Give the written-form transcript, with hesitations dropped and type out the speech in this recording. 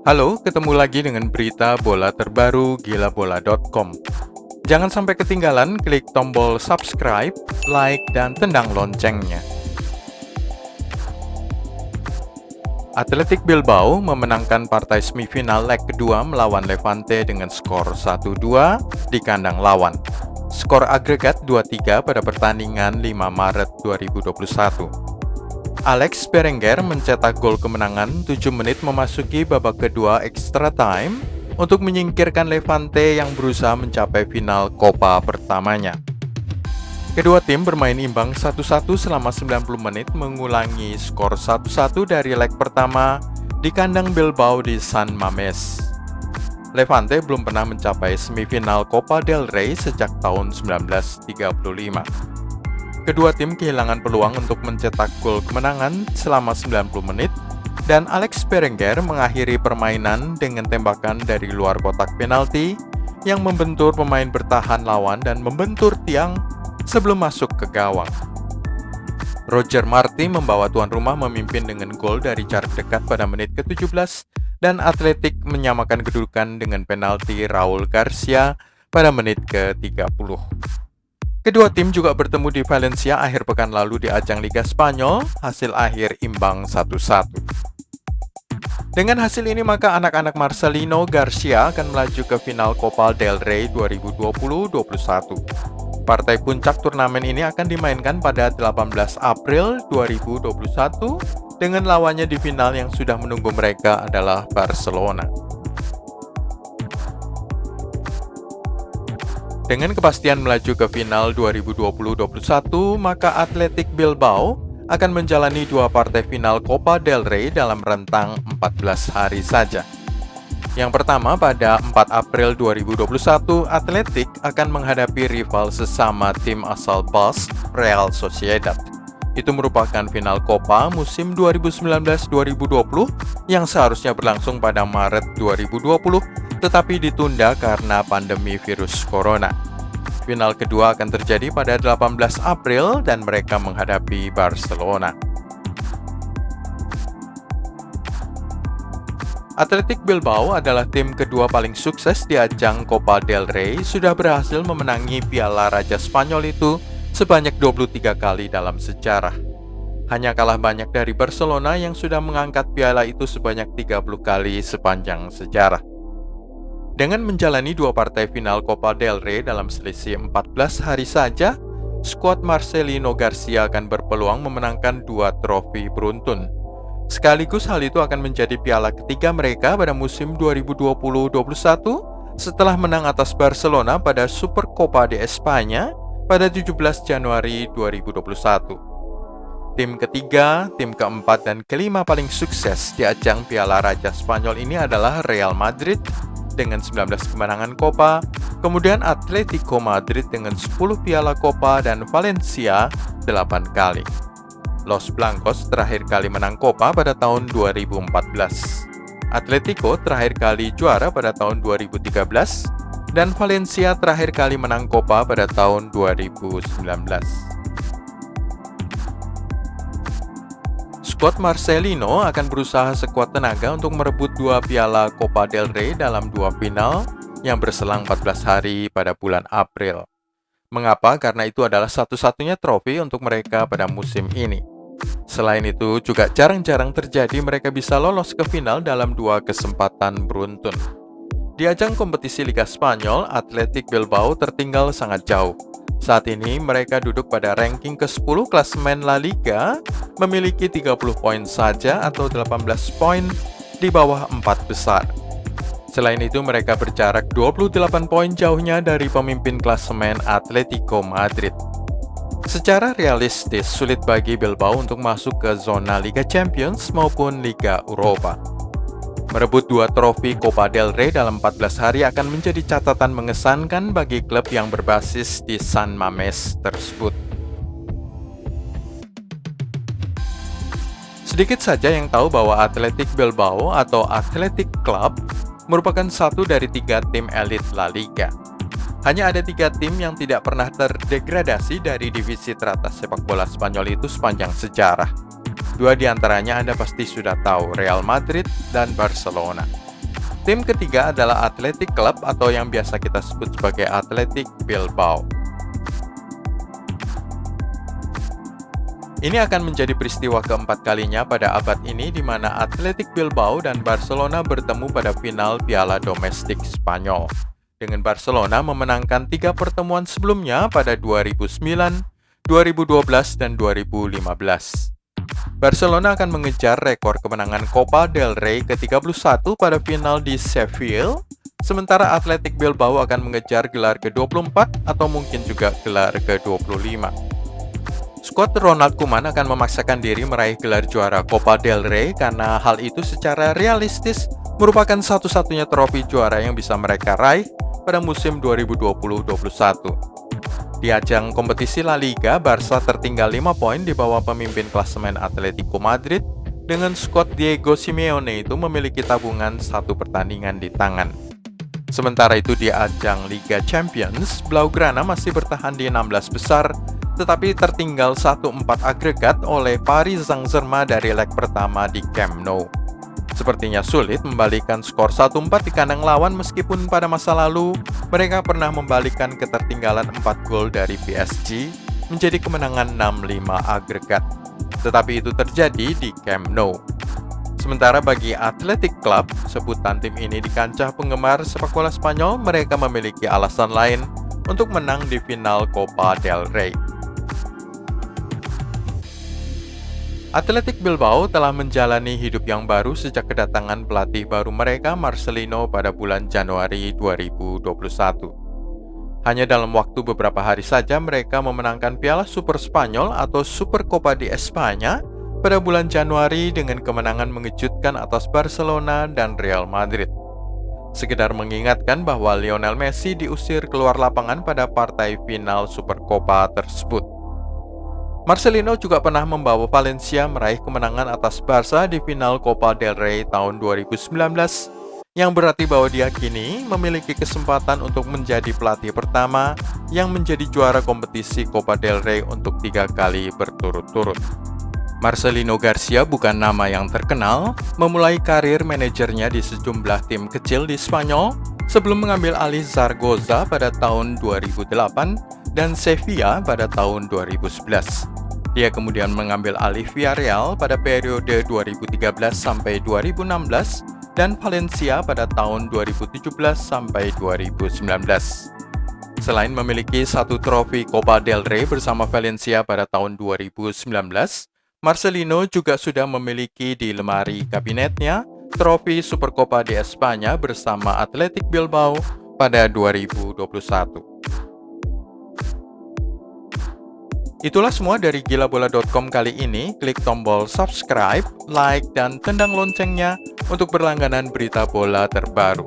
Halo, ketemu lagi dengan berita bola terbaru gilabola.com. Jangan sampai ketinggalan, klik tombol subscribe, like, dan tendang loncengnya. Athletic Bilbao memenangkan partai semifinal leg kedua melawan Levante dengan skor 1-2 di kandang lawan. Skor agregat 2-3 pada pertandingan 5 Maret 2021. Alex Berenguer mencetak gol kemenangan 7 menit memasuki babak kedua extra time untuk menyingkirkan Levante yang berusaha mencapai final Copa pertamanya. Kedua tim bermain imbang 1-1 selama 90 menit mengulangi skor 1-1 dari leg pertama di kandang Bilbao di San Mamés. Levante belum pernah mencapai semifinal Copa del Rey sejak tahun 1935. Kedua tim kehilangan peluang untuk mencetak gol kemenangan selama 90 menit dan Alex Berenguer mengakhiri permainan dengan tembakan dari luar kotak penalti yang membentur pemain bertahan lawan dan membentur tiang sebelum masuk ke gawang. Roger Marti membawa tuan rumah memimpin dengan gol dari jarak dekat pada menit ke-17 dan Athletic menyamakan kedudukan dengan penalti Raul Garcia pada menit ke-30. Kedua tim juga bertemu di Valencia akhir pekan lalu di ajang Liga Spanyol, hasil akhir imbang 1-1. Dengan hasil ini maka anak-anak Marcelino Garcia akan melaju ke final Copa del Rey 2020-21. Partai puncak turnamen ini akan dimainkan pada 18 April 2021 dengan lawannya di final yang sudah menunggu mereka adalah Barcelona. Dengan kepastian melaju ke final 2020-21, maka Athletic Bilbao akan menjalani dua partai final Copa del Rey dalam rentang 14 hari saja. Yang pertama, pada 4 April 2021, Athletic akan menghadapi rival sesama tim asal Basque, Real Sociedad. Itu merupakan final Copa musim 2019-2020 yang seharusnya berlangsung pada Maret 2020, tetapi ditunda karena pandemi virus corona. Final kedua akan terjadi pada 18 April dan mereka menghadapi Barcelona. Athletic Bilbao adalah tim kedua paling sukses di ajang Copa del Rey, sudah berhasil memenangi Piala Raja Spanyol itu sebanyak 23 kali dalam sejarah. Hanya kalah banyak dari Barcelona yang sudah mengangkat piala itu sebanyak 30 kali sepanjang sejarah. Dengan menjalani dua partai final Copa del Rey dalam selisih 14 hari saja, skuad Marcelino Garcia akan berpeluang memenangkan dua trofi beruntun. Sekaligus hal itu akan menjadi piala ketiga mereka pada musim 2020-21 setelah menang atas Barcelona pada Supercopa de España pada 17 Januari 2021. Tim ketiga, tim keempat, dan kelima paling sukses di ajang Piala Raja Spanyol ini adalah Real Madrid dengan 19 kemenangan Copa, kemudian Atletico Madrid dengan 10 piala Copa, dan Valencia 8 kali. Los Blancos terakhir kali menang Copa pada tahun 2014. Atletico terakhir kali juara pada tahun 2013, dan Valencia terakhir kali menang Copa pada tahun 2019. Skuad Marcelino akan berusaha sekuat tenaga untuk merebut dua piala Copa del Rey dalam dua final yang berselang 14 hari pada bulan April. Mengapa? Karena itu adalah satu-satunya trofi untuk mereka pada musim ini. Selain itu, juga jarang-jarang terjadi mereka bisa lolos ke final dalam dua kesempatan beruntun. Di ajang kompetisi Liga Spanyol, Athletic Bilbao tertinggal sangat jauh. Saat ini mereka duduk pada ranking ke-10 klasemen La Liga, memiliki 30 poin saja atau 18 poin di bawah 4 besar. Selain itu mereka berjarak 28 poin jauhnya dari pemimpin klasemen Atletico Madrid. Secara realistis, sulit bagi Bilbao untuk masuk ke zona Liga Champions maupun Liga Eropa. Merebut dua trofi Copa del Rey dalam 14 hari akan menjadi catatan mengesankan bagi klub yang berbasis di San Mamés tersebut. Sedikit saja yang tahu bahwa Athletic Bilbao atau Athletic Club merupakan satu dari 3 tim elit La Liga. Hanya ada 3 tim yang tidak pernah terdegradasi dari divisi teratas sepak bola Spanyol itu sepanjang sejarah. Dua di antaranya Anda pasti sudah tahu, Real Madrid dan Barcelona. Tim ketiga adalah Athletic Club atau yang biasa kita sebut sebagai Athletic Bilbao. Ini akan menjadi peristiwa keempat kalinya pada abad ini di mana Athletic Bilbao dan Barcelona bertemu pada final Piala Domestik Spanyol. Dengan Barcelona memenangkan 3 pertemuan sebelumnya pada 2009, 2012, dan 2015. Barcelona akan mengejar rekor kemenangan Copa del Rey ke-31 pada final di Seville, sementara Athletic Bilbao akan mengejar gelar ke-24 atau mungkin juga gelar ke-25. Skuad Ronald Koeman akan memaksakan diri meraih gelar juara Copa del Rey karena hal itu secara realistis merupakan satu-satunya trofi juara yang bisa mereka raih pada musim 2020-21. Di ajang kompetisi La Liga, Barca tertinggal 5 poin di bawah pemimpin klasemen Atletico Madrid dengan skuad Diego Simeone itu memiliki tabungan 1 pertandingan di tangan. Sementara itu di ajang Liga Champions, Blaugrana masih bertahan di 16 besar tetapi tertinggal 1-4 agregat oleh Paris Saint-Germain dari leg pertama di Camp Nou. Sepertinya sulit membalikan skor 1-4 di kandang lawan meskipun pada masa lalu mereka pernah membalikan ketertinggalan 4 gol dari PSG menjadi kemenangan 6-5 agregat. Tetapi itu terjadi di Camp Nou. Sementara bagi Athletic Club, sebutan tim ini di kancah penggemar sepak bola Spanyol, mereka memiliki alasan lain untuk menang di final Copa del Rey. Athletic Bilbao telah menjalani hidup yang baru sejak kedatangan pelatih baru mereka Marcelino pada bulan Januari 2021. Hanya dalam waktu beberapa hari saja mereka memenangkan Piala Super Spanyol atau Supercopa di Espanya pada bulan Januari dengan kemenangan mengejutkan atas Barcelona dan Real Madrid. Sekedar mengingatkan bahwa Lionel Messi diusir keluar lapangan pada partai final Supercopa tersebut. Marcelino juga pernah membawa Valencia meraih kemenangan atas Barca di final Copa del Rey tahun 2019, yang berarti bahwa dia kini memiliki kesempatan untuk menjadi pelatih pertama yang menjadi juara kompetisi Copa del Rey untuk 3 kali berturut-turut. Marcelino Garcia bukan nama yang terkenal, memulai karir manajernya di sejumlah tim kecil di Spanyol sebelum mengambil alih Zaragoza pada tahun 2008 dan Sevilla pada tahun 2011. Dia kemudian mengambil alih Villarreal pada periode 2013 sampai 2016 dan Valencia pada tahun 2017 sampai 2019. Selain memiliki 1 trofi Copa del Rey bersama Valencia pada tahun 2019, Marcelino juga sudah memiliki di lemari kabinetnya trofi Supercopa di Espanya bersama Athletic Bilbao pada 2021. Itulah semua dari gilabola.com kali ini. Klik tombol subscribe, like, dan tendang loncengnya untuk berlangganan berita bola terbaru.